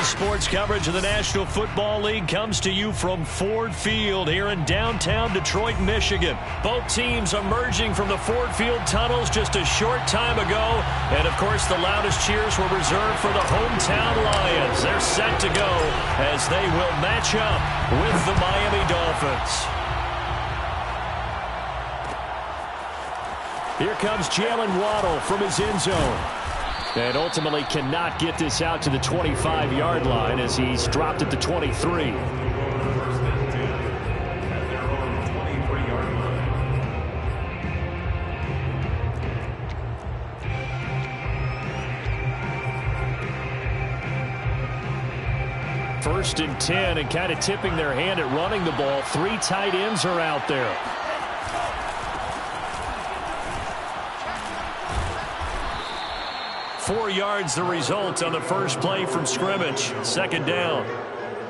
sports coverage of the National Football League comes to you from Ford Field here in downtown Detroit, Michigan. Both teams emerging from the Ford Field tunnels just a short time ago. And, of course, the loudest cheers were reserved for the hometown Lions. They're set to go as they will match up with the Miami Dolphins. Here comes Jalen Waddle from his end zone. And ultimately cannot get this out to the 25-yard line as he's dropped at the 23. First and 10, and kind of tipping their hand at running the ball. 3 tight ends are out there. Four yards the result on the first play from scrimmage. Second down.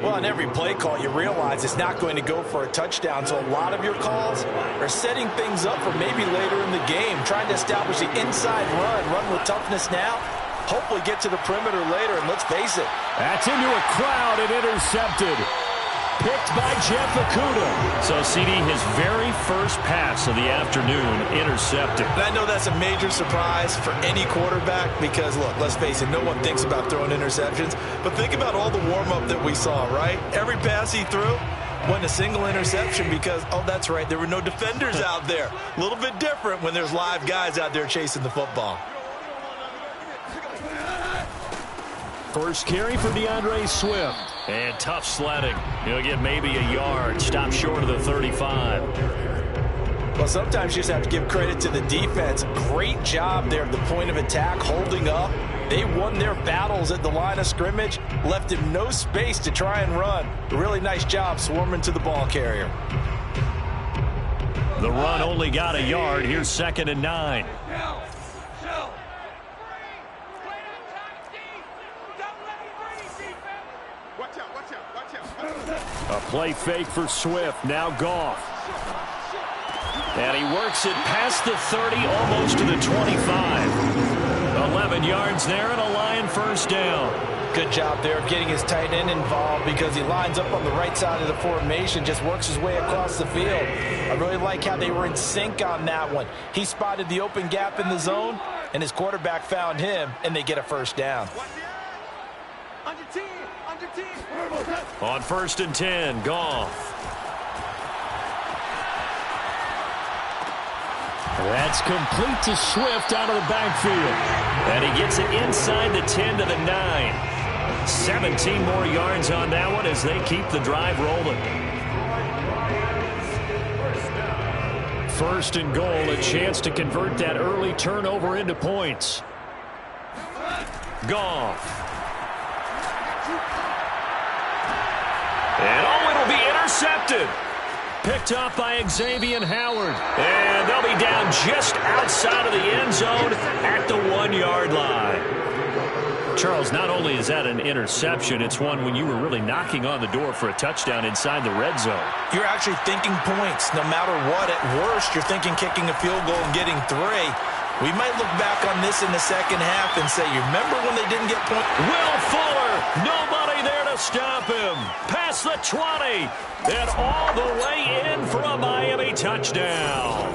Well, on every play call, you realize it's not going to go for a touchdown. So a lot of your calls are setting things up for maybe later in the game, trying to establish the inside run with toughness now, hopefully get to the perimeter later, and let's face it. That's into a crowd and intercepted. Picked by Jeff Okudah. So, CD, his very first pass of the afternoon intercepted. And I know that's a major surprise for any quarterback because, look, let's face it, no one thinks about throwing interceptions. But think about all the warm-up that we saw, right? Every pass he threw wasn't a single interception because, oh, that's right, there were no defenders out there. A little bit different when there's live guys out there chasing the football. First carry for DeAndre Swift. And tough sledding. He'll get maybe a yard. Stop short of the 35. Well, sometimes you just have to give credit to the defense. Great job there at the point of attack, holding up. They won their battles at the line of scrimmage, left him no space to try and run. A really nice job swarming to the ball carrier. The run only got a yard. Here's 2nd and 9. A play fake for Swift. Now Goff. And he works it past the 30, almost to the 25. 11 yards there and a Lion first down. Good job there of getting his tight end involved because he lines up on the right side of the formation, just works his way across the field. I really like how they were in sync on that one. He spotted the open gap in the zone, and his quarterback found him, and they get a first down. On 1st and 10, Goff. That's complete to Swift out of the backfield. And he gets it inside the 10 to the 9. 17 more yards on that one as they keep the drive rolling. 1st and goal, a chance to convert that early turnover into points. Goff. And oh, it'll be intercepted. Picked up by Xavier Howard. And they'll be down just outside of the end zone at the 1-yard line. Charles, not only is that an interception, it's one when you were really knocking on the door for a touchdown inside the red zone. You're actually thinking points no matter what. At worst, you're thinking kicking a field goal and getting 3. We might look back on this in the second half and say, you remember when they didn't get points? Will Fuller, nobody there to stop him. Past the 20, and all the way in for a Miami touchdown.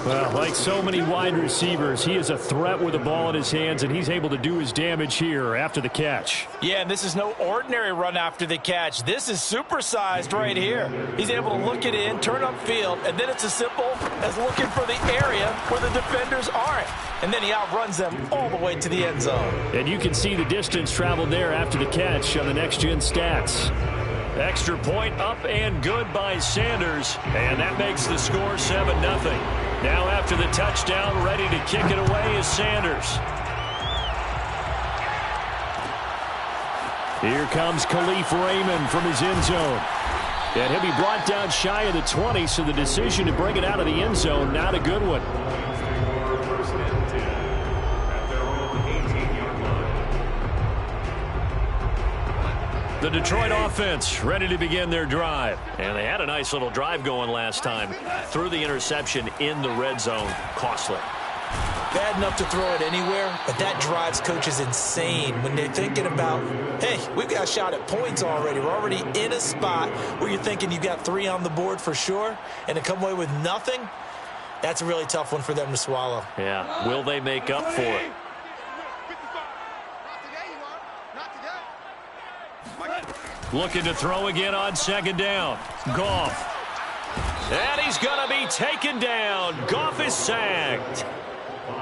Well, like so many wide receivers, he is a threat with the ball in his hands, and he's able to do his damage here after the catch. Yeah, and this is no ordinary run after the catch. This is supersized right here. He's able to look it in, turn upfield, and then it's as simple as looking for the area where the defenders aren't. And then he outruns them all the way to the end zone. And you can see the distance traveled there after the catch on the next-gen stats. Extra point up and good by Sanders, and that makes the score 7-0. Now after the touchdown, ready to kick it away is Sanders. Here comes Khalif Raymond from his end zone. And he'll be brought down shy of the 20, so the decision to bring it out of the end zone, not a good one. The Detroit offense ready to begin their drive. And they had a nice little drive going last time. Threw the interception in the red zone. Costly. bad enough to throw it anywhere, but that drives coaches insane when they're thinking about, hey, we've got a shot at points already. We're already in a spot where you're thinking you've got 3 on the board for sure, and to come away with nothing, that's a really tough one for them to swallow. Yeah, will they make up for it? Looking to throw again on second down. Goff. And he's going to be taken down. Goff is sacked.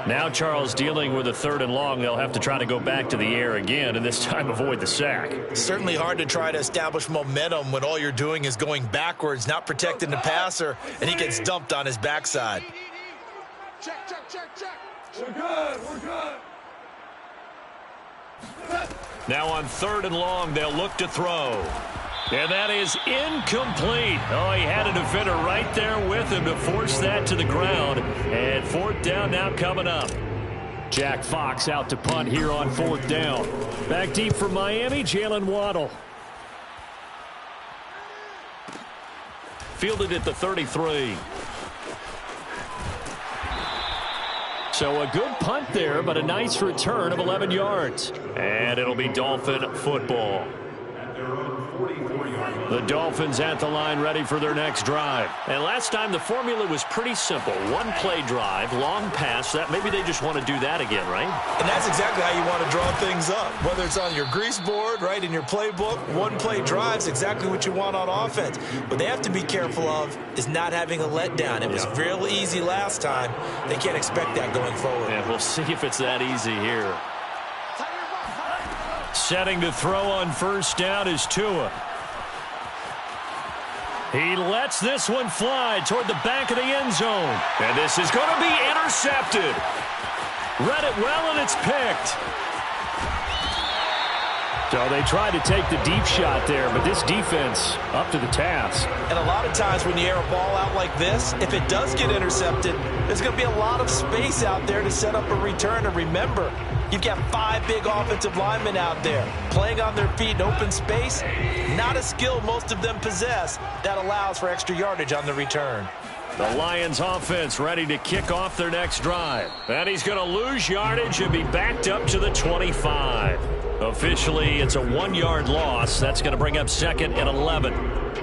Now Charles dealing with a 3rd and long. They'll have to try to go back to the air again, and this time avoid the sack. Certainly hard to try to establish momentum when all you're doing is going backwards, not protecting the passer, and he gets dumped on his backside. Check. We're good. Now on 3rd and long, they'll look to throw. And that is incomplete. Oh, he had a defender right there with him to force that to the ground. And 4th down now coming up. Jack Fox out to punt here on 4th down. Back deep for Miami, Jalen Waddle. Fielded at the 33. So a good punt there, but a nice return of 11 yards. And it'll be Dolphin football. The Dolphins at the line ready for their next drive. And last time the formula was pretty simple. 1-play drive, long pass. That maybe they just want to do that again, right? And that's exactly how you want to draw things up. Whether it's on your grease board, right, in your playbook, 1-play drive's exactly what you want on offense. What they have to be careful of is not having a letdown. It was real easy last time. They can't expect that going forward. Yeah, we'll see if it's that easy here. Setting to throw on 1st down is Tua. He lets this one fly toward the back of the end zone. And this is going to be intercepted. Read it well, and it's picked. So they tried to take the deep shot there, but this defense up to the task. And a lot of times when you air a ball out like this, if it does get intercepted, there's going to be a lot of space out there to set up a return. And remember, you've got 5 big offensive linemen out there playing on their feet in open space. Not a skill most of them possess that allows for extra yardage on the return. The Lions offense ready to kick off their next drive. And he's going to lose yardage and be backed up to the 25. Officially, it's a 1-yard loss. That's going to bring up 2nd and 11.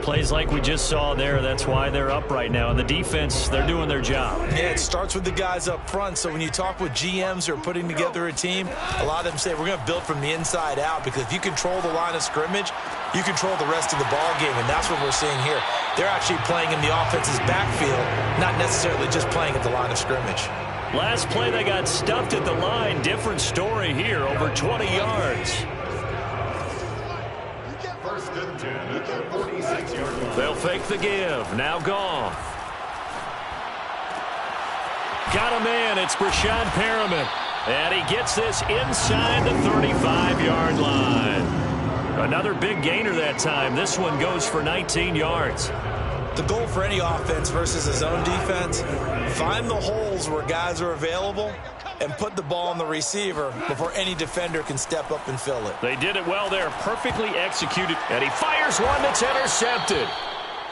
Plays like we just saw there. That's why they're up right now. And the defense, they're doing their job. Yeah, it starts with the guys up front. So when you talk with GMs who are putting together a team, a lot of them say we're going to build from the inside out, because if you control the line of scrimmage, you control the rest of the ball game, and that's what we're seeing here. They're actually playing in the offense's backfield, not necessarily just playing at the line of scrimmage. Last play, they got stuffed at the line. Different story here, over 20 yards. They'll fake the give. Now Goff. Got a man. It's Brashad Perriman. And he gets this inside the 35-yard line. Another big gainer that time. This one goes for 19 yards. The goal for any offense versus a zone defense, find the holes where guys are available and put the ball on the receiver before any defender can step up and fill it. They did it well there, perfectly executed, and he fires one that's intercepted.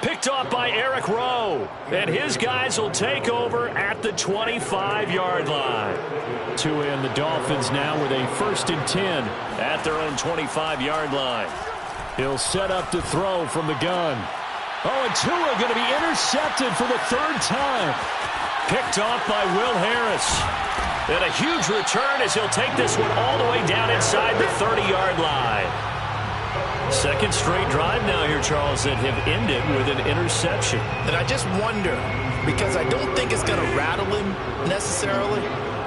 Picked off by Eric Rowe, and his guys will take over at the 25-yard line. Tua and the Dolphins now with a 1st and 10 at their own 25-yard line. He'll set up to throw from the gun. Oh, and Tua going to be intercepted for the 3rd time. Picked off by Will Harris. And a huge return as he'll take this one all the way down inside the 30-yard line. 2nd straight drive now here, Charles, that have ended with an interception. And I just wonder, because I don't think it's going to rattle him necessarily,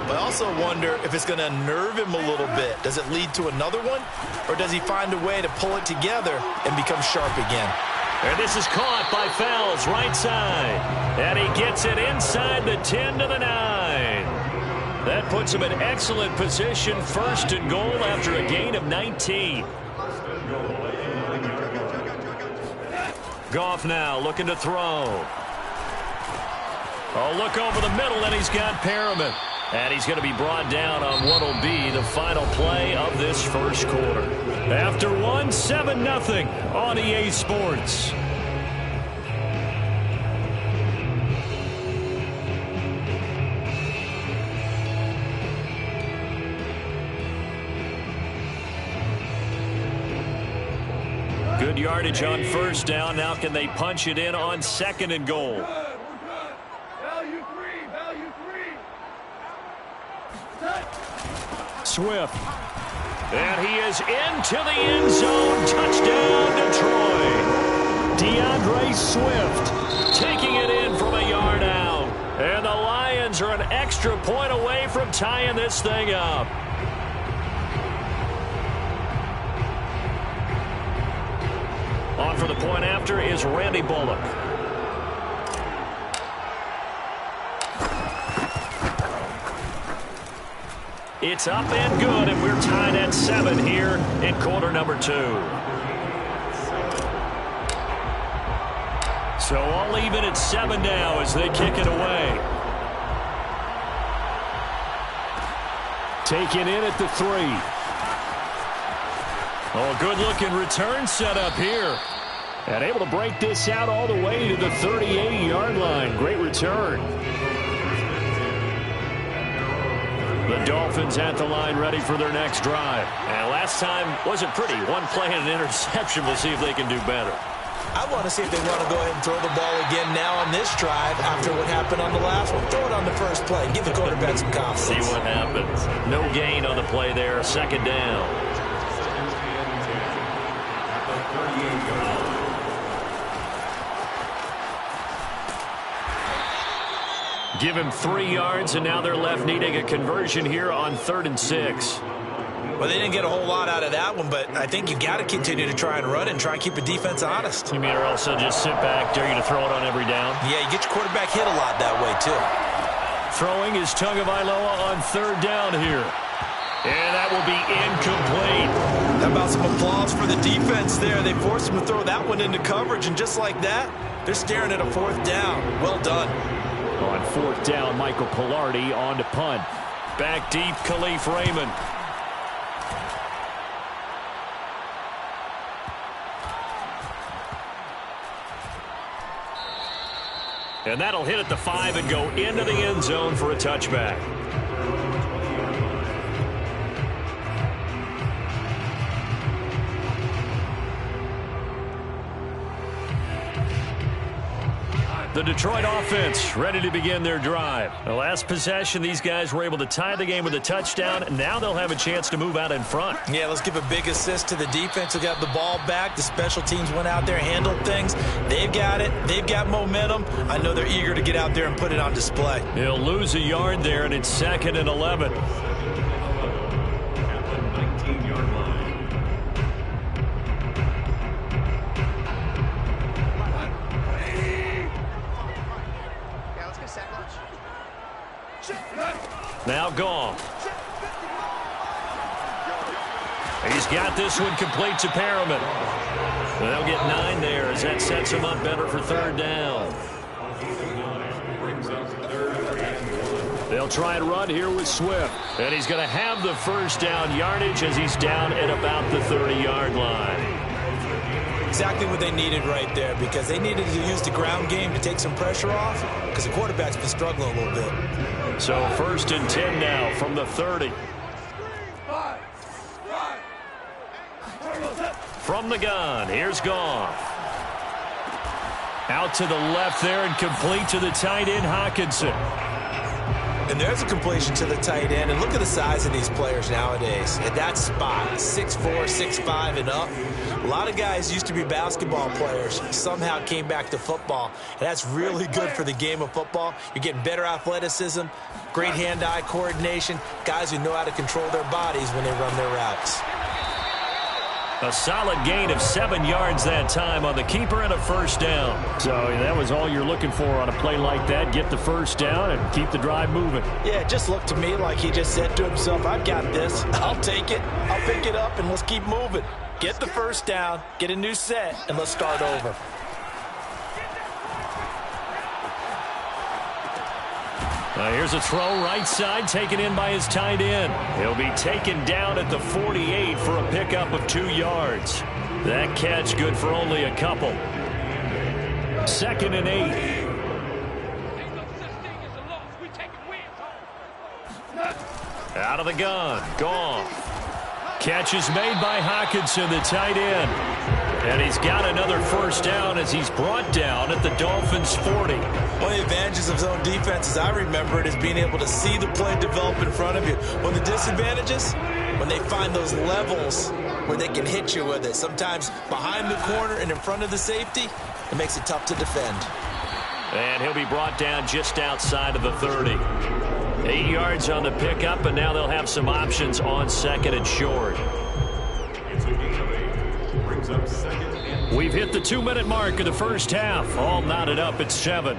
but I also wonder if it's going to unnerve him a little bit. Does it lead to another one? Or does he find a way to pull it together and become sharp again? And this is caught by Fells, right side. And he gets it inside the 10 to the 9. That puts him in excellent position, 1st and goal after a gain of 19. Goff now looking to throw. Oh, look over the middle, and he's got Perriman. And he's going to be brought down on what will be the final play of this 1st quarter. After 7-0 on EA Sports. Good yardage on first down. Now can they punch it in on 2nd and goal? Value three. Swift. And he is into the end zone. Touchdown, Detroit. DeAndre Swift taking it in from a yard out. And the Lions are an extra point away from tying this thing up. On for the point after is Randy Bullock. It's up and good, and we're tied at 7 here in quarter number 2. So all even at 7 now as they kick it away. Taken in at the 3. Oh, good-looking return set up here. And able to break this out all the way to the 38-yard line. Great return. The Dolphins at the line ready for their next drive. And last time wasn't pretty. One play and an interception. We'll see if they can do better. I want to see if they want to go ahead and throw the ball again now on this drive after what happened on the last one. Throw it on the first play and give the quarterback some confidence. See what happens. No gain on the play there. 2nd down. Give him 3 yards, and now they're left needing a conversion here on 3rd and 6. Well, they didn't get a whole lot out of that one, but I think you got to continue to try and run and try and keep the defense honest. You mean or also just sit back, dare you to throw it on every down? Yeah, you get your quarterback hit a lot that way, too. Throwing is Tagovailoa on 3rd down here. And that will be incomplete. How about some applause for the defense there? They forced him to throw that one into coverage, and just like that, they're staring at a 4th down. Well done. On 4th down, Michael Pilardi on to punt. Back deep, Khalif Raymond. And that'll hit at the 5 and go into the end zone for a touchback. The Detroit offense ready to begin their drive. The last possession, these guys were able to tie the game with a touchdown. Now they'll have a chance to move out in front. Yeah, let's give a big assist to the defense who got the ball back. The special teams went out there, handled things. They've got it. They've got momentum. I know they're eager to get out there and put it on display. They'll lose a yard there, and it's 2nd and 11. Now Goff. He's got this one complete to Perriman. They'll get 9 there as that sets him up better for 3rd down. They'll try and run here with Swift. And he's going to have the 1st down yardage as he's down at about the 30-yard line. Exactly what they needed right there, because they needed to use the ground game to take some pressure off because the quarterback's been struggling a little bit. So 1st and 10 now from the 30. From the gun, here's Goff. Out to the left there and complete to the tight end, Hockenson. And there's a completion to the tight end. And look at the size of these players nowadays. At that spot, 6'4", 6'5", and up. A lot of guys used to be basketball players, somehow came back to football. And that's really good for the game of football. You're getting better athleticism, great hand-eye coordination, guys who know how to control their bodies when they run their routes. A solid gain of 7 yards that time on the keeper and a 1st down. So that was all you're looking for on a play like that. Get the 1st down and keep the drive moving. Yeah, it just looked to me like he just said to himself, I've got this. I'll take it. I'll pick it up, and let's keep moving. Get the 1st down, get a new set, and let's start over. Here's a throw right side taken in by his tight end. He'll be taken down at the 48 for a pickup of 2 yards. That catch good for only a couple. 2nd and 8. Out of the gun. Goff. Catch is made by Hockenson, the tight end. And he's got another first down as he's brought down at the Dolphins' 40. One of the advantages of zone defense, as I remember it, is being able to see the play develop in front of you. One of the disadvantages, when they find those levels where they can hit you with it. Sometimes behind the corner and in front of the safety, it makes it tough to defend. And he'll be brought down just outside of the 30. 8 yards on the pickup, and now they'll have some options on second and short. We've hit the 2-minute mark of the first half. All knotted up at 7.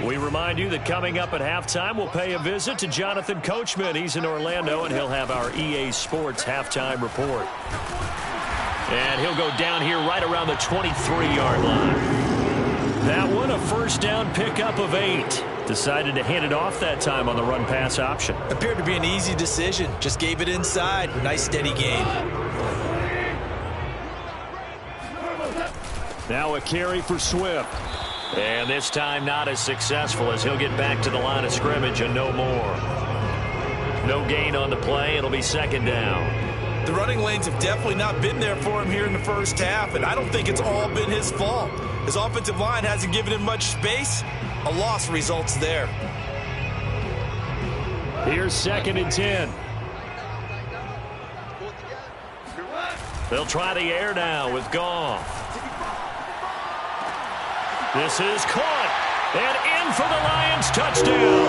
We remind you that coming up at halftime, we'll pay a visit to Jonathan Coachman. He's in Orlando, and he'll have our EA Sports halftime report. And he'll go down here right around the 23-yard line. That one, a first down pickup of 8. Decided to hand it off that time on the run-pass option. Appeared to be an easy decision. Just gave it inside. Nice, steady gain. Now a carry for Swift. And this time not as successful as he'll get back to the line of scrimmage and no more. No gain on the play. It'll be second down. The running lanes have definitely not been there for him here in the first half, and I don't think it's all been his fault. His offensive line hasn't given him much space. A loss results there. Here's second and 10. They'll try the air now with Goff. This is caught. And in for the Lions touchdown.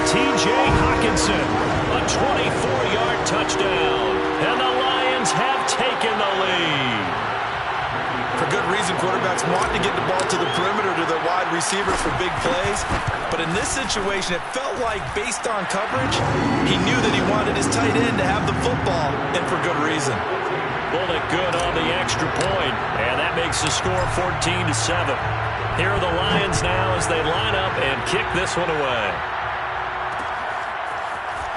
T.J. Hockenson, a 24-yard touchdown. And the Lions have taken the lead. For good reason, quarterbacks want to get the ball to the perimeter to their wide receivers for big plays. But in this situation, it felt like, based on coverage, he knew that he wanted his tight end to have the football, and for good reason. Pulled it good on the extra point, and that makes the score 14-7. Here are the Lions now as they line up and kick this one away.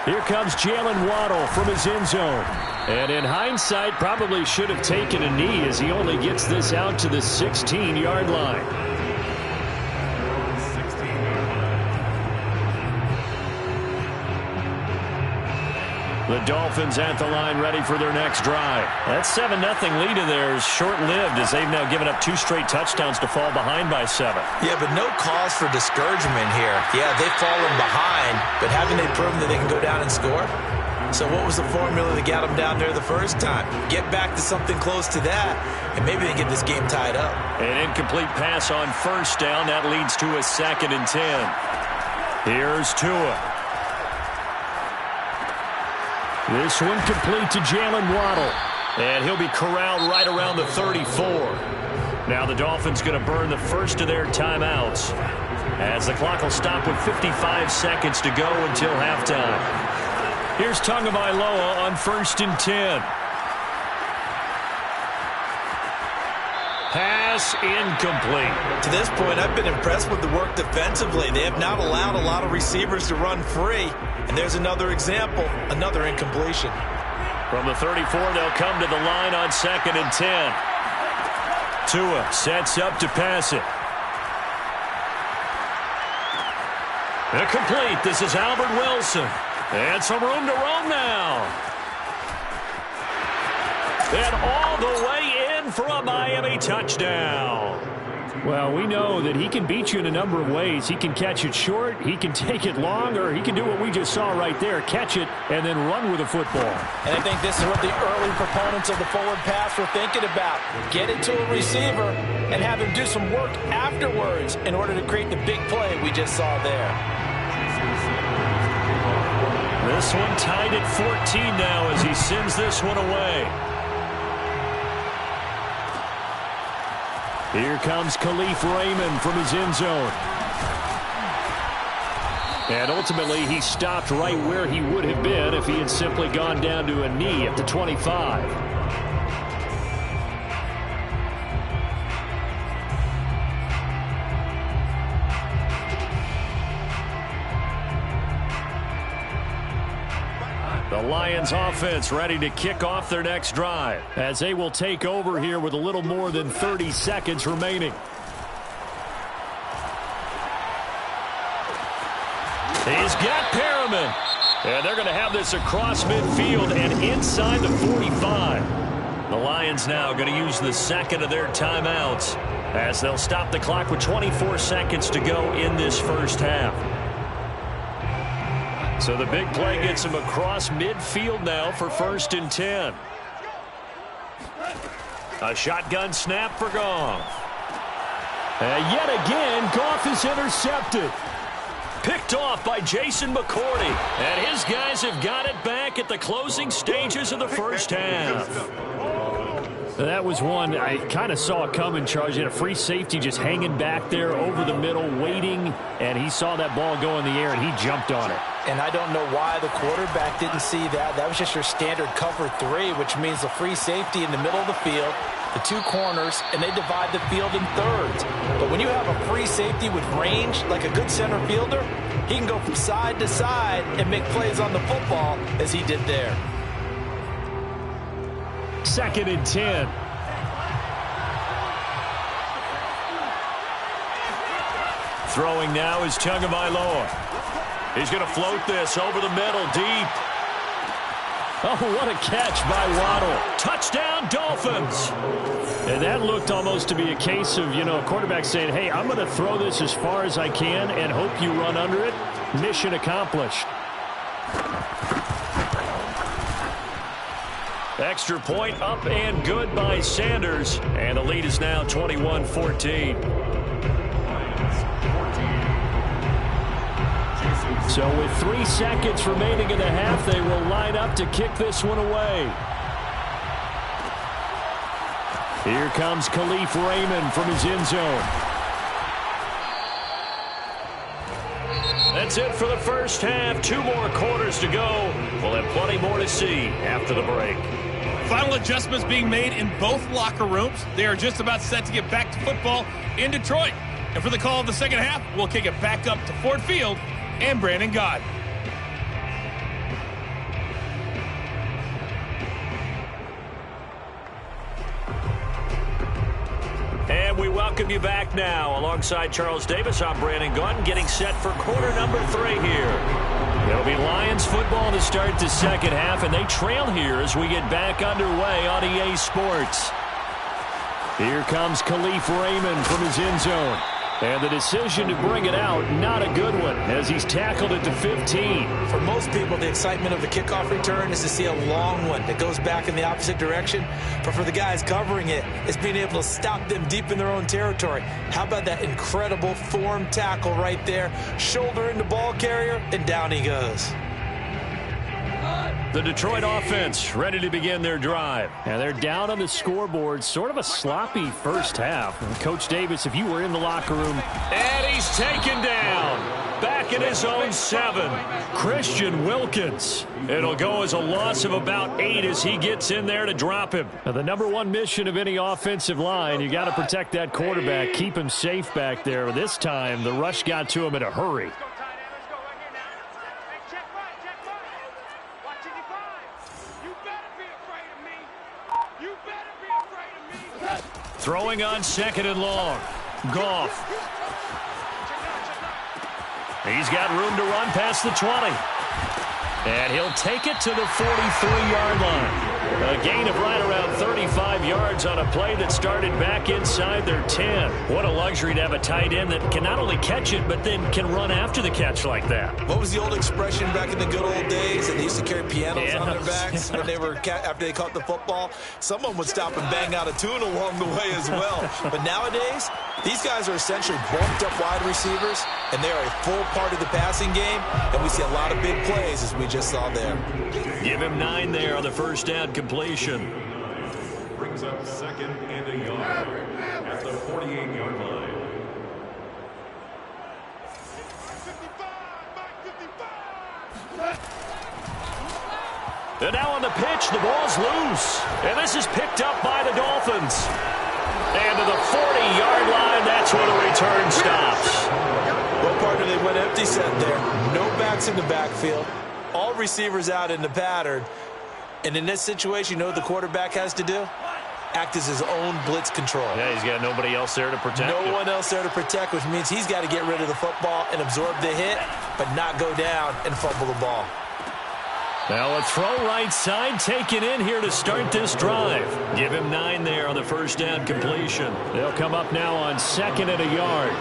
Here comes Jalen Waddle from his end zone. And in hindsight, probably should have taken a knee as he only gets this out to the 16-yard line. The Dolphins at the line ready for their next drive. That 7-0 lead of theirs short-lived as they've now given up 2 straight touchdowns to fall behind by 7. Yeah, but no cause for discouragement here. Yeah, they've fallen behind, but haven't they proven that they can go down and score? So what was the formula that got them down there the first time? Get back to something close to that, and maybe they get this game tied up. An incomplete pass on first down. That leads to a 2nd and 10. Here's Tua. This one complete to Jalen Waddle. And he'll be corralled right around the 34. Now the Dolphins going to burn the first of their timeouts, as the clock will stop with 55 seconds to go until halftime. Here's Tagovailoa on 1st and 10. Pass incomplete. To this point, I've been impressed with the work defensively. They have not allowed a lot of receivers to run free. And there's another example, another incompletion. From the 34, they'll come to the line on 2nd and 10. Tua sets up to pass it. Incomplete. This is Albert Wilson. And some room to roam now. And all the way in for a Miami touchdown. Well, we know that he can beat you in a number of ways. He can catch it short, he can take it long, or he can do what we just saw right there, catch it and then run with the football. And I think this is what the early proponents of the forward pass were thinking about. Get it to a receiver and have him do some work afterwards in order to create the big play we just saw there. This one tied at 14 now as he sends this one away. Here comes Khalif Raymond from his end zone. And ultimately, he stopped right where he would have been if he had simply gone down to a knee at the 25. The Lions offense ready to kick off their next drive as they will take over here with a little more than 30 seconds remaining. He's got Perriman. And they're going to have this across midfield and inside the 45. The Lions now going to use the second of their timeouts as they'll stop the clock with 24 seconds to go in this first half. So the big play gets him across midfield now for 1st and 10. A shotgun snap for Goff. And yet again, Goff is intercepted. Picked off by Jason McCourty. And his guys have got it back at the closing stages of the first half. That was one I kind of saw it coming, Charles. You had a free safety just hanging back there over the middle, waiting, and he saw that ball go in the air, and he jumped on it. And I don't know why the quarterback didn't see that. That was just your standard cover 3, which means the free safety in the middle of the field, the 2 corners, and they divide the field in thirds. But when you have a free safety with range, like a good center fielder, he can go from side to side and make plays on the football as he did there. 2nd and 10. Throwing now is Tagovailoa. He's going to float this over the middle, deep. Oh, what a catch by Waddle. Touchdown, Dolphins. And that looked almost to be a case of, a quarterback saying, hey, I'm going to throw this as far as I can and hope you run under it. Mission accomplished. Extra point up and good by Sanders. And the lead is now 21-14. So with 3 seconds remaining in the half, they will line up to kick this one away. Here comes Khalif Raymond from his end zone. That's it for the first half. 2 more quarters to go. We'll have plenty more to see after the break. Final adjustments being made in both locker rooms. They are just about set to get back to football in Detroit. And for the call of the second half, we'll kick it back up to Ford Field and Brandon Gott. And we welcome you back now. Alongside Charles Davis, I'm Brandon Gott, getting set for quarter number 3 here. It'll be Lions football to start the second half, and they trail here as we get back underway on EA Sports. Here comes Khalif Raymond from his end zone. And the decision to bring it out, not a good one, as he's tackled at the 15. For most people, the excitement of the kickoff return is to see a long one that goes back in the opposite direction. But for the guys covering it, it's being able to stop them deep in their own territory. How about that incredible form tackle right there? Shoulder into ball carrier, and down he goes. The Detroit offense ready to begin their drive. And they're down on the scoreboard. Sort of a sloppy first half. And Coach Davis, if you were in the locker room. And he's taken down. Back in his own 7. Christian Wilkins. It'll go as a loss of about 8 as he gets in there to drop him. Now, the number 1 mission of any offensive line, you got to protect that quarterback. Keep him safe back there. This time, the rush got to him in a hurry. Throwing on 2nd and long. Goff. He's got room to run past the 20. And he'll take it to the 43-yard line. A gain of right around 35 yards on a play that started back inside their 10. What a luxury to have a tight end that can not only catch it, but then can run after the catch like that. What was the old expression back in the good old days? And they used to carry pianos on their backs when they were after they caught the football. Someone would stop and bang out a tune along the way as well. But nowadays, these guys are essentially bulked up wide receivers, and they are a full part of the passing game. And we see a lot of big plays as we just saw there. Give him 9 there on the first down completion. Brings up 2nd and a yard at the 48-yard line. And now on the pitch, the ball's loose. And this is picked up by the Dolphins. And to the 40-yard line, that's where the return stops. Well, partner, they went empty set there. No backs in the backfield. all receivers out in the pattern. And in this situation, you know what the quarterback has to do? Act as his own blitz control. Yeah, he's got nobody else there to protect him. No one else there to protect, which means he's got to get rid of the football and absorb the hit, but not go down and fumble the ball. Now a throw right side taken in here to start this drive. Give him 9 there on the first down completion. They'll come up now on 2nd and a yard.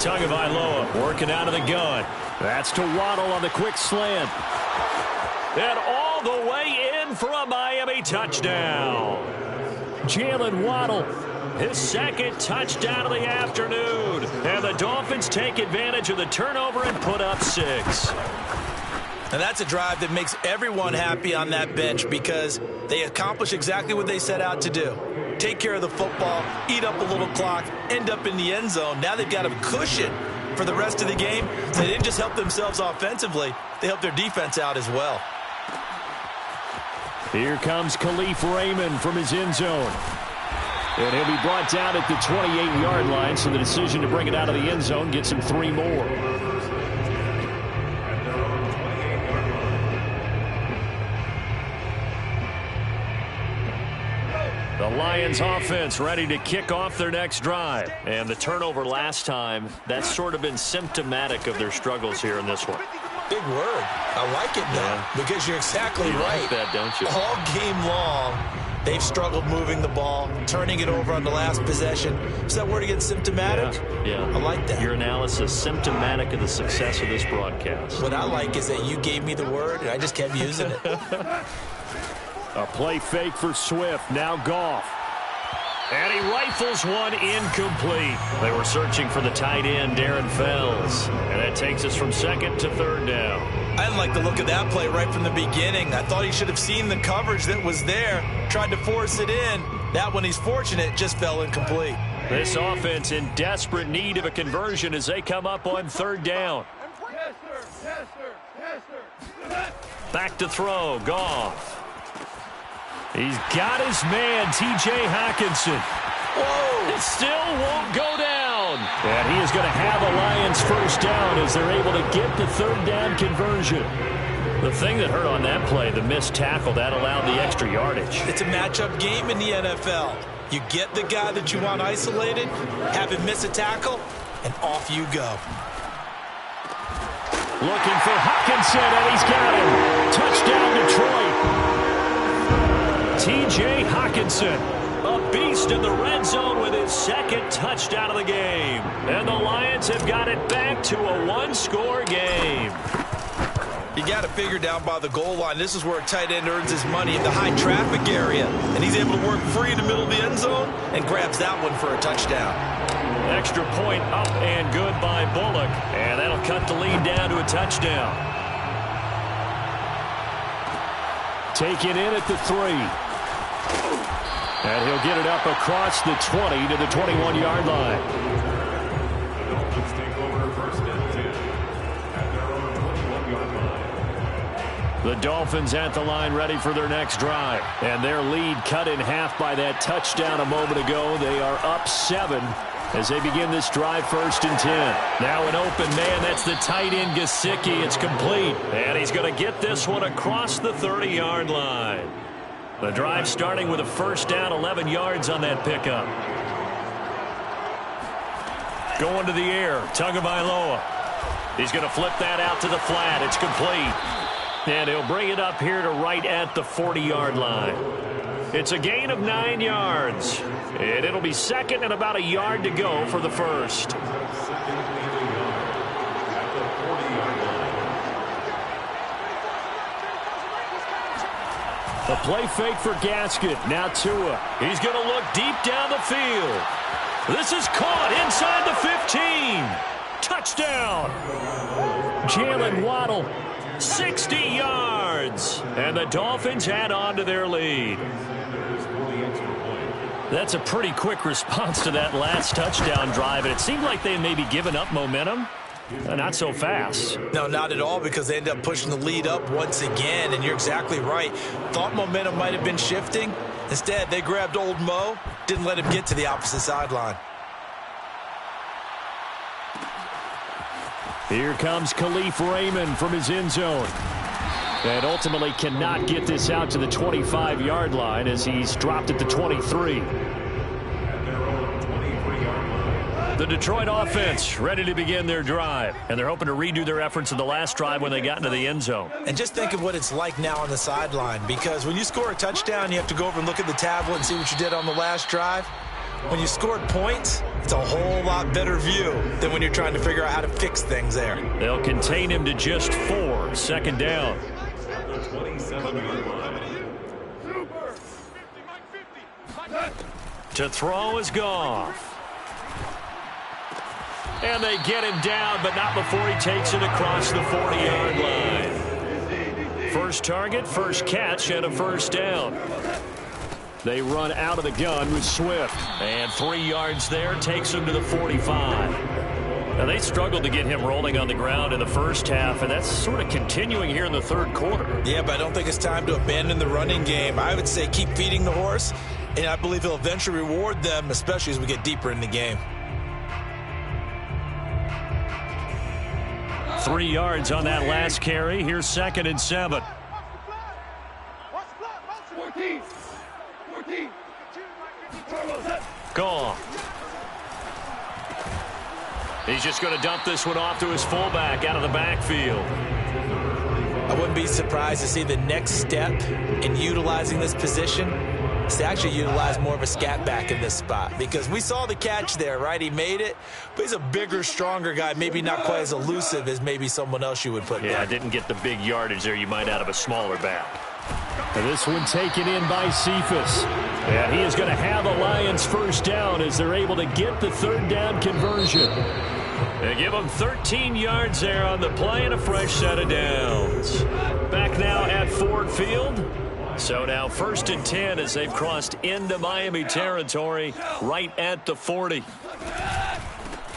Tagovailoa working out of the gun. That's to Waddle on the quick slant. And all the way in for a Miami touchdown. Jalen Waddle, his 2nd touchdown of the afternoon. And the Dolphins take advantage of the turnover and put up 6. And that's a drive that makes everyone happy on that bench because they accomplish exactly what they set out to do. Take care of the football, eat up a little clock, end up in the end zone. Now they've got a cushion for the rest of the game. So they didn't just help themselves offensively, they helped their defense out as well. Here comes Khalif Raymond from his end zone. And he'll be brought down at the 28-yard line, so the decision to bring it out of the end zone gets him 3 more. The Lions offense ready to kick off their next drive. And the turnover last time, that's sort of been symptomatic of their struggles here in this one. Big word. I like it now because you're exactly right. Like that, don't you? All game long, they've struggled moving the ball, turning it over on the last possession. Is that word again, symptomatic? Yeah. I like that. Your analysis, symptomatic of the success of this broadcast. What I like is that you gave me the word, and I just kept using it. A play fake for Swift. Now Goff. And he rifles one incomplete. They were searching for the tight end, Darren Fells. And that takes us from 2nd to 3rd down. I didn't like the look of that play right from the beginning. I thought he should have seen the coverage that was there, tried to force it in. That one, he's fortunate, just fell incomplete. This offense in desperate need of a conversion as they come up on 3rd down. Back to throw, Goff. He's got his man, T.J. Hockenson. Whoa! It still won't go down. And he is going to have a Lions first down as they're able to get the 3rd down conversion. The thing that hurt on that play, the missed tackle, that allowed the extra yardage. It's a matchup game in the NFL. You get the guy that you want isolated, have him miss a tackle, and off you go. Looking for Hockenson, and he's got him. Touchdown, Detroit. T.J. Hockenson, a beast in the red zone with his 2nd touchdown of the game. And the Lions have got it back to a 1-score game. You got to figure down by the goal line. This is where a tight end earns his money in the high traffic area. And he's able to work free in the middle of the end zone and grabs that one for a touchdown. Extra point up and good by Bullock. And that'll cut the lead down to a touchdown. Taken in at the 3. And he'll get it up across the 20 to the 21-yard line. The Dolphins take over 1st and 10 at their own 21-yard line. The Dolphins at the line ready for their next drive. And their lead cut in half by that touchdown a moment ago. They are up 7 as they begin this drive 1st and 10. Now an open man. That's the tight end, Gesicki. It's complete. And he's going to get this one across the 30-yard line. The drive starting with a first down, 11 yards on that pickup. Going to the air, Tagovailoa. He's going to flip that out to the flat. It's complete. And he'll bring it up here to right at the 40-yard line. It's a gain of 9 yards. And it'll be 2nd and about a yard to go for the first. A play fake for Gaskin. Now Tua. He's going to look deep down the field. This is caught inside the 15. Touchdown. Jalen Waddle, 60 yards. And the Dolphins add on to their lead. That's a pretty quick response to that last touchdown drive. And it seemed like they had maybe given up momentum. Not so fast. No, not at all, because they end up pushing the lead up once again, and you're exactly right. Thought momentum might have been shifting. Instead, they grabbed old Mo, didn't let him get to the opposite sideline. Here comes Khalif Raymond from his end zone. And ultimately cannot get this out to the 25-yard line as he's dropped at the 23. The Detroit offense ready to begin their drive. And they're hoping to redo their efforts in the last drive when they got into the end zone. And just think of what it's like now on the sideline, because when you score a touchdown, you have to go over and look at the tablet and see what you did on the last drive. When you scored points, it's a whole lot better view than when you're trying to figure out how to fix things there. They'll contain him to just 4, second down. To throw is Goff. And they get him down, but not before he takes it across the 40-yard line. First target, first catch, and a first down. They run out of the gun with Swift. And 3 yards there takes him to the 45. Now, they struggled to get him rolling on the ground in the first half, and that's sort of continuing here in the third quarter. Yeah, but I don't think it's time to abandon the running game. I would say keep feeding the horse, and I believe he'll eventually reward them, especially as we get deeper in the game. 3 yards on that last carry. Here's 2nd and 7. 14. Gone. He's just going to dump this one off to his fullback out of the backfield. I wouldn't be surprised to see the next step in utilizing this position is to actually utilize more of a scat back in this spot, because we saw the catch there, right? He made it, but he's a bigger, stronger guy, maybe not quite as elusive as maybe someone else you would put there. Yeah, didn't get the big yardage there you might out of a smaller back. And this one taken in by Cephas. And he is going to have a Lions first down as they're able to get the third down conversion. They give him 13 yards there on the play and a fresh set of downs. Back now at Ford Field. So now 1st and 10 as they've crossed into Miami territory right at the 40.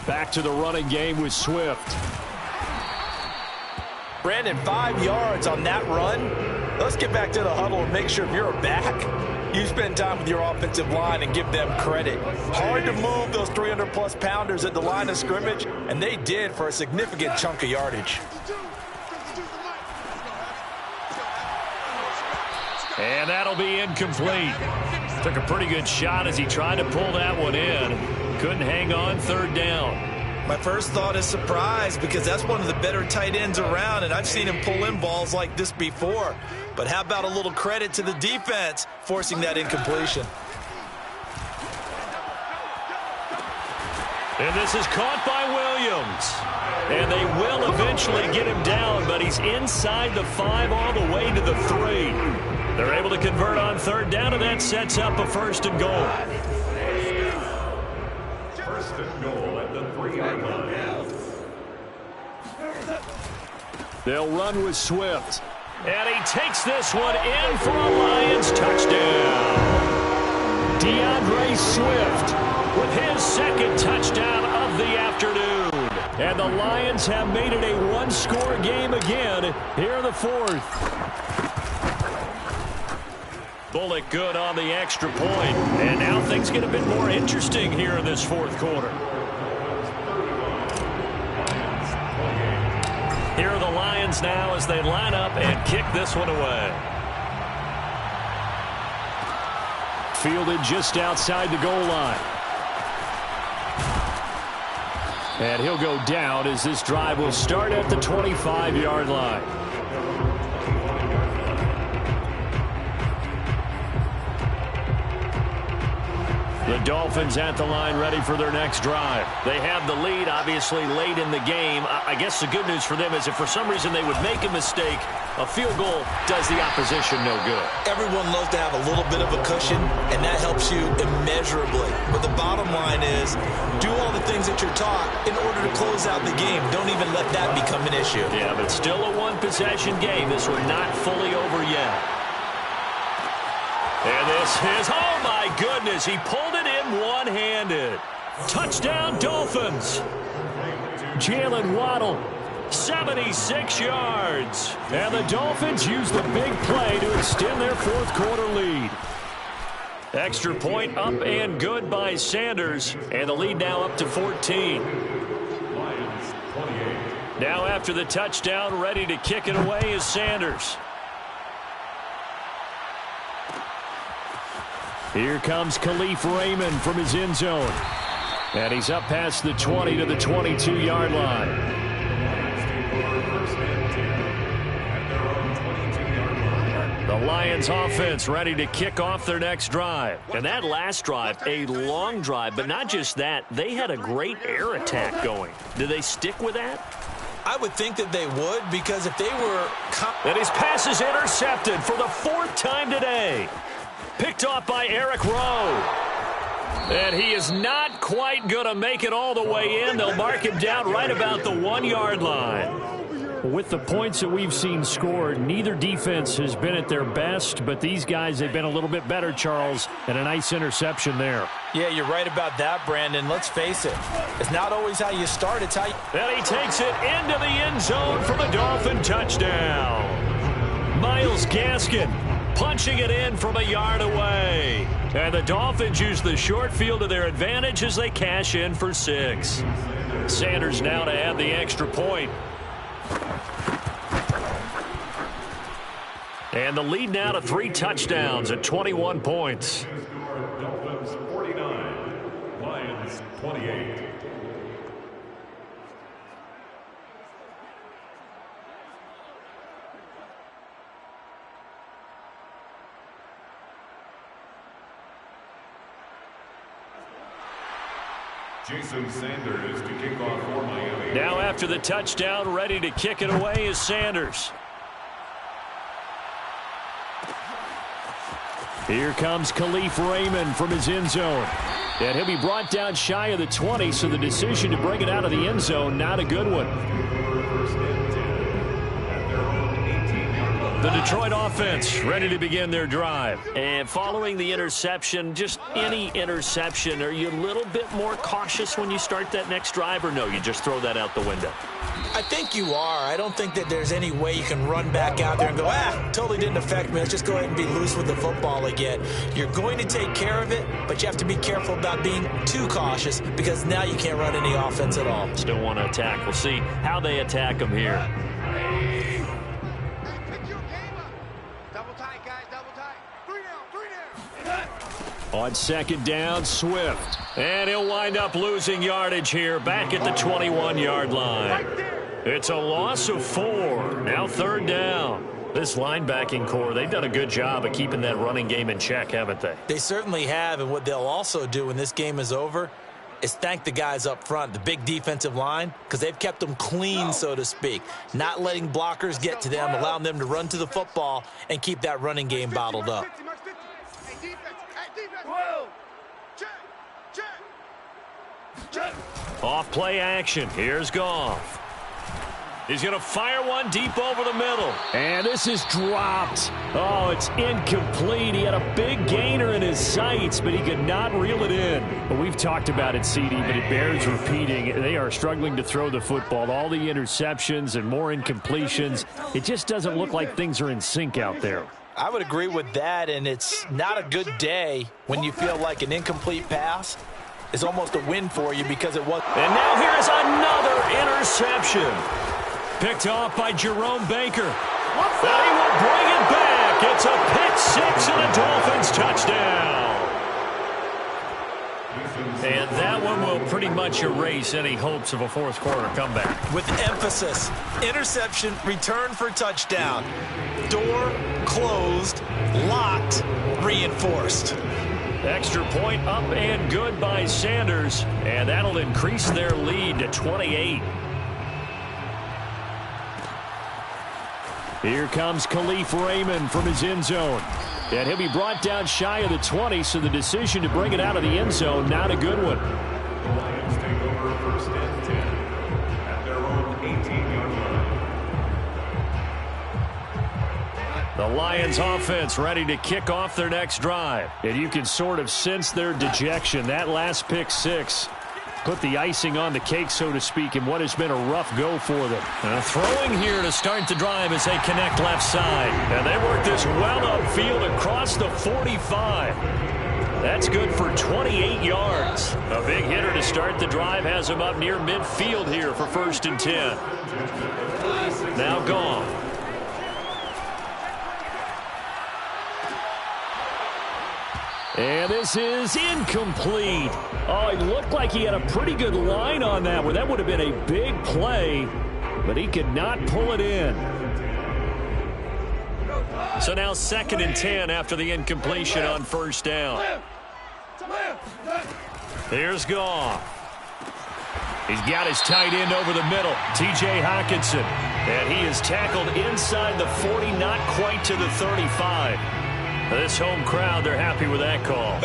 Back to the running game with Swift. Brandon, 5 yards on that run. Let's get back to the huddle and make sure if you're a back, you spend time with your offensive line and give them credit. Hard to move those 300-plus pounders at the line of scrimmage, and they did for a significant chunk of yardage. And that'll be incomplete. Took a pretty good shot as he tried to pull that one in. Couldn't hang on, third down. My first thought is surprise, because that's one of the better tight ends around, and I've seen him pull in balls like this before. But how about a little credit to the defense forcing that incompletion? And this is caught by Williams. And they will eventually get him down, but he's inside the 5 all the way to the 3. They're able to convert on third down, and that sets up a 1st and goal. 1st and goal at the 3-yard line. They'll run with Swift. And he takes this one in for a Lions touchdown. DeAndre Swift with his 2nd touchdown of the afternoon. And the Lions have made it a one-score game again here in the 4th. Bullock good on the extra point. And now things get a bit more interesting here in this 4th quarter. Here are the Lions now as they line up and kick this one away. Fielded just outside the goal line. And he'll go down as this drive will start at the 25-yard line. The Dolphins at the line ready for their next drive. They have the lead, obviously, late in the game. I guess the good news for them is if for some reason they would make a mistake, a field goal does the opposition no good. Everyone loves to have a little bit of a cushion, and that helps you immeasurably. But the bottom line is do all the things that you're taught in order to close out the game. Don't even let that become an issue. Yeah, but still a one-possession game. This one not fully over yet. And this is, oh my goodness, he pulled it in one-handed. Touchdown Dolphins. Jalen Waddle, 76 yards. And the Dolphins use the big play to extend their 4th quarter lead. Extra point up and good by Sanders. And the lead now up to 14. Lions 28, Now after the touchdown, ready to kick it away is Sanders. Here comes Khalif Raymond from his end zone. And he's up past the 20 to the 22-yard line. The Lions offense ready to kick off their next drive. And that last drive, a long drive, but not just that. They had a great air attack going. Do they stick with that? I would think that they would, because if they were... And his pass is intercepted for the fourth time today. Picked off by Eric Rowe. And he is not quite going to make it all the way in. They'll mark him down right about the 1-yard line. With the points that we've seen scored, neither defense has been at their best, but these guys, they've been a little bit better, Charles, and a nice interception there. Yeah, you're right about that, Brandon. Let's face it. It's not always how you start, it's how you... And he takes it into the end zone for the Dolphin touchdown. Myles Gaskin punching it in from a yard away. And the Dolphins use the short field to their advantage as they cash in for 6. Sanders now to add the extra point. And the lead now to 3 touchdowns at 21 points. Dolphins 49, Lions 28. Jason Sanders to kick off for Miami. Now after the touchdown, ready to kick it away is Sanders. Here comes Khalif Raymond from his end zone. And he'll be brought down shy of the 20, so the decision to bring it out of the end zone, not a good one. The Detroit offense ready to begin their drive. And following the interception, just any interception, are you a little bit more cautious when you start that next drive, or no, you just throw that out the window? I think you are. I don't think that there's any way you can run back out there and go, totally didn't affect me. Let's just go ahead and be loose with the football again. You're going to take care of it, but you have to be careful about being too cautious, because now you can't run any offense at all. Still want to attack. We'll see how they attack them here. On second down, Swift. And he'll wind up losing yardage here back at the 21-yard line. It's a loss of 4. Now third down. This linebacking core, they've done a good job of keeping that running game in check, haven't they? They certainly have, and what they'll also do when this game is over is thank the guys up front, the big defensive line, because they've kept them clean, so to speak. Not letting blockers get to them, allowing them to run to the football and keep that running game bottled up. Off play action. Here's Goff. He's going to fire one deep over the middle. And this is dropped. Oh, it's incomplete. He had a big gainer in his sights, but he could not reel it in. Well, we've talked about it, CD, but it bears repeating. They are struggling to throw the football. All the interceptions and more incompletions. It just doesn't look like things are in sync out there. I would agree with that, and it's not a good day when you feel like an incomplete pass is almost a win for you because it was. And now here's another interception. Picked off by Jerome Baker. And he will bring it back. It's a pick 6 and a Dolphins touchdown. And that one will pretty much erase any hopes of a fourth quarter comeback. With emphasis, interception, return for touchdown. Door closed, locked, reinforced. Extra point up and good by Sanders. And that'll increase their lead to 28. Here comes Khalif Raymond from his end zone. And he'll be brought down shy of the 20, so the decision to bring it out of the end zone, not a good one. The Lions take over first and 10 at their own 18-yard line. The Lions offense ready to kick off their next drive. And you can sort of sense their dejection. That last pick 6 put the icing on the cake, so to speak, in what has been a rough go for them. Throwing here to start the drive as they connect left side. And they work this well upfield across the 45. That's good for 28 yards. A big hitter to start the drive has him up near midfield here for 1st and 10. Now Goff. And this is incomplete. Oh, it looked like he had a pretty good line on that one. That would have been a big play, but he could not pull it in. So now 2nd and 10 after the incompletion on 1st down. Here's Goff. He's got his tight end over the middle, T.J. Hockenson. And he is tackled inside the 40, not quite to the 35. This home crowd, they're happy with that call.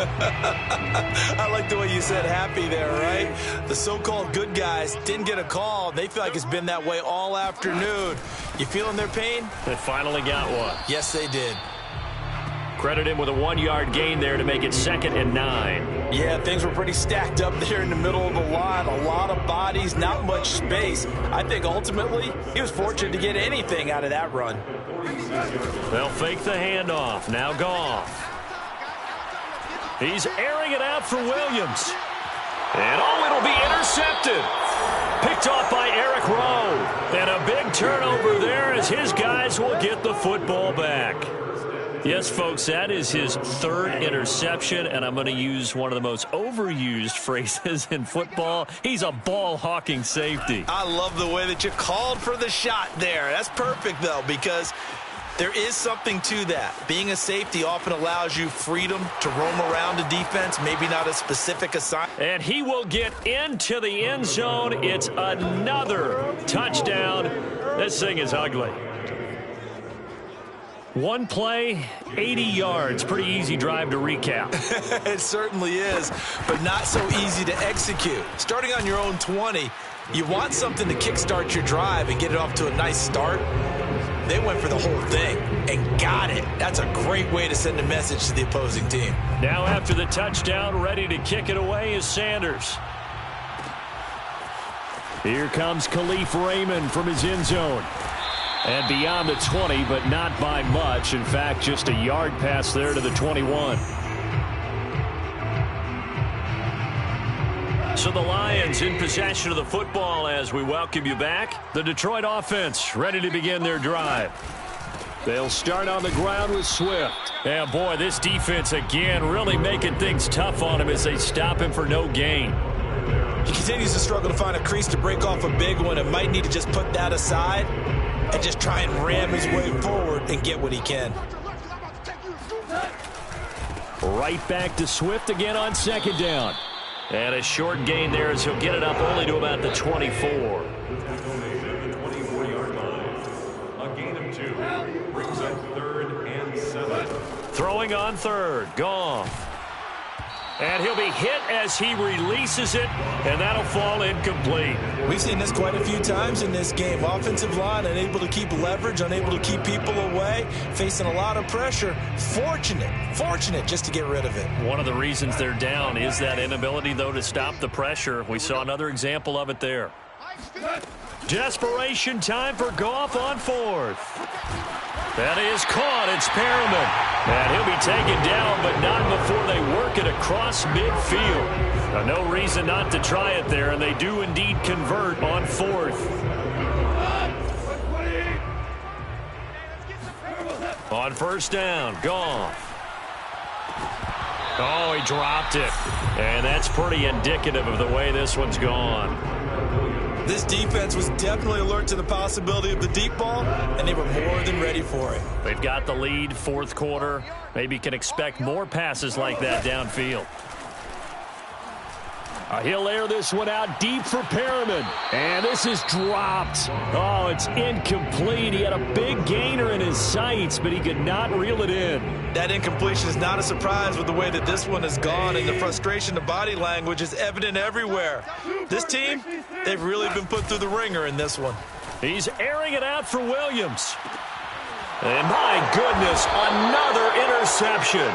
I like the way you said happy there, right? The so-called good guys didn't get a call. They feel like it's been that way all afternoon. You feeling their pain? They finally got one. Yes, they did. Credit him with a 1-yard gain there to make it 2nd and 9. Yeah, things were pretty stacked up there in the middle of the line. A lot of bodies, not much space. I think ultimately he was fortunate to get anything out of that run. They'll fake the handoff. Now Goff. He's airing it out for Williams. And it'll be intercepted. Picked off by Eric Rowe. And a big turnover there as his guys will get the football back. Yes, folks, that is his 3rd interception, and I'm going to use one of the most overused phrases in football. He's a ball-hawking safety. I love the way that you called for the shot there. That's perfect, though, because there is something to that. Being a safety often allows you freedom to roam around the defense, maybe not a specific assignment. And he will get into the end zone. It's another touchdown. This thing is ugly. One play, 80 yards. Pretty easy drive to recap. It certainly is, but not so easy to execute. Starting on your own 20, you want something to kickstart your drive and get it off to a nice start. They went for the whole thing and got it. That's a great way to send a message to the opposing team. Now after the touchdown, ready to kick it away is Sanders. Here comes Khalif Raymond from his end zone. And beyond the 20, but not by much. In fact, just a yard pass there to the 21. So the Lions in possession of the football as we welcome you back. The Detroit offense ready to begin their drive. They'll start on the ground with Swift. And boy, this defense again really making things tough on him as they stop him for no gain. He continues to struggle to find a crease to break off a big one and might need to just put that aside and just try and ram his way forward and get what he can. Right back to Swift again on 2nd down. And a short gain there as he'll get it up only to about the 24. 24-yard line. A gain of 2 brings up 3rd and 7. Throwing on 3rd. Goff. And he'll be hit as he releases it, and that'll fall incomplete. We've seen this quite a few times in this game. Offensive line unable to keep leverage, unable to keep people away, facing a lot of pressure. Fortunate just to get rid of it. One of the reasons they're down is that inability, though, to stop the pressure. We saw another example of it there. Desperation time for Goff on 4th. That is caught. It's Perriman. And he'll be taken down, but not before they work it across midfield. Now, no reason not to try it there, and they do indeed convert on 4th. On 1st down, Goff. Oh, he dropped it. And that's pretty indicative of the way this one's gone. This defense was definitely alert to the possibility of the deep ball, and they were more than ready for it. They've got the lead, 4th quarter. Maybe can expect more passes like that downfield. He'll air this one out deep for Perriman. And this is dropped. Oh, it's incomplete. He had a big gainer in his sights, but he could not reel it in. That incompletion is not a surprise with the way that this one has gone, and the frustration, the body language is evident everywhere. This team, they've really been put through the ringer in this one. He's airing it out for Williams. And my goodness, another interception.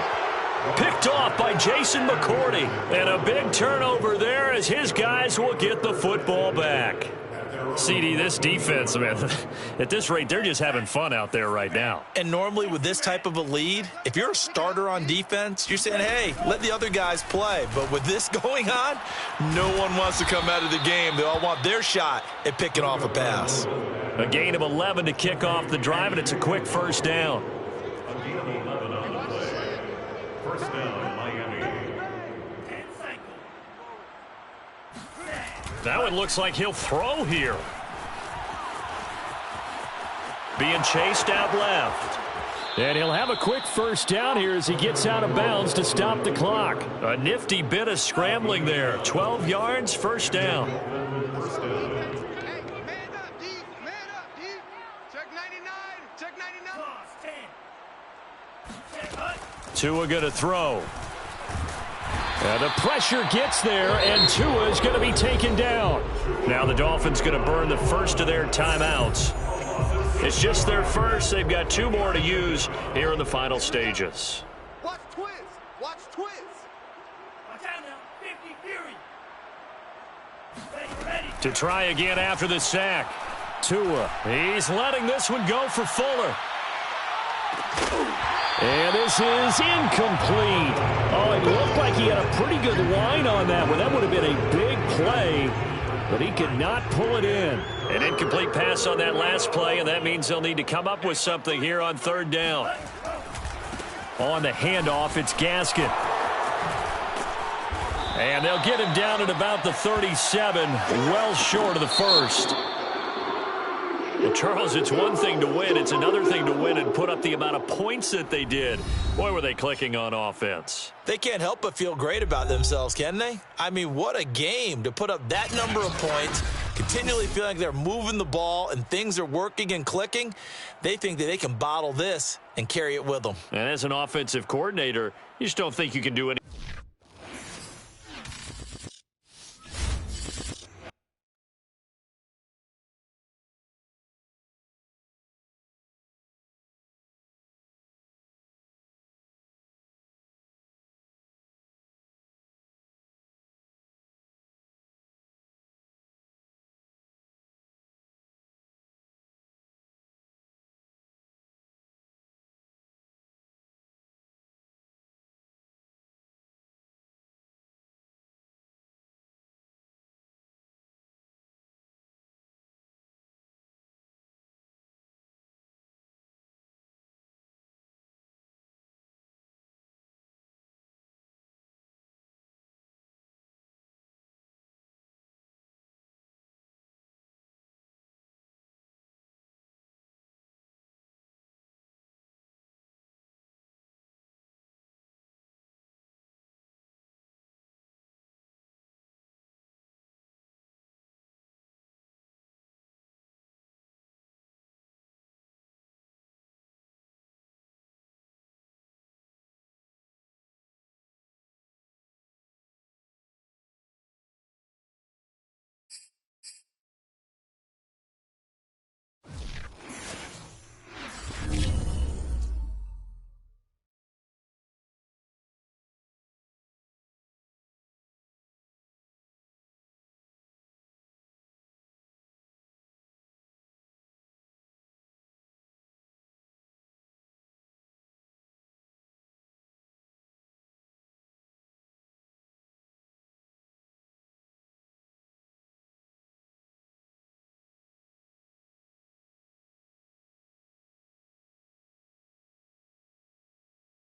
Picked off by Jason McCourty. And a big turnover there as his guys will get the football back. CD, this defense, man, at this rate, they're just having fun out there right now. And normally with this type of a lead, if you're a starter on defense, you're saying, hey, let the other guys play. But with this going on, no one wants to come out of the game. They all want their shot at picking off a pass. A gain of 11 to kick off the drive, and it's a quick first down. A gain of 11 on the play. First down, Miami. Now it looks like he'll throw here. Being chased out left. And he'll have a quick first down here as he gets out of bounds to stop the clock. A nifty bit of scrambling there. 12 yards, first down. First down. Hey, man up, D. Man up, D. Check 99. Check 99. Tua going to throw. And the pressure gets there, and Tua is going to be taken down. Now the Dolphins going to burn the first of their timeouts. It's just their first. They've got 2 more to use here in the final stages. Watch twist. Watch twist. To try again after the sack. Tua, he's letting this one go for Fuller. And this is incomplete. Oh, it looked like he had a pretty good line on that one. That would have been a big play, but he could not pull it in. An incomplete pass on that last play, and that means they'll need to come up with something here on third down. On the handoff, it's Gaskin. And they'll get him down at about the 37, well short of the first. Well, Charles, it's one thing to win. It's another thing to win and put up the amount of points that they did. Boy, were they clicking on offense. They can't help but feel great about themselves, can they? I mean, what a game to put up that number of points, continually feeling like they're moving the ball and things are working and clicking. They think that they can bottle this and carry it with them. And as an offensive coordinator, you just don't think you can do anything.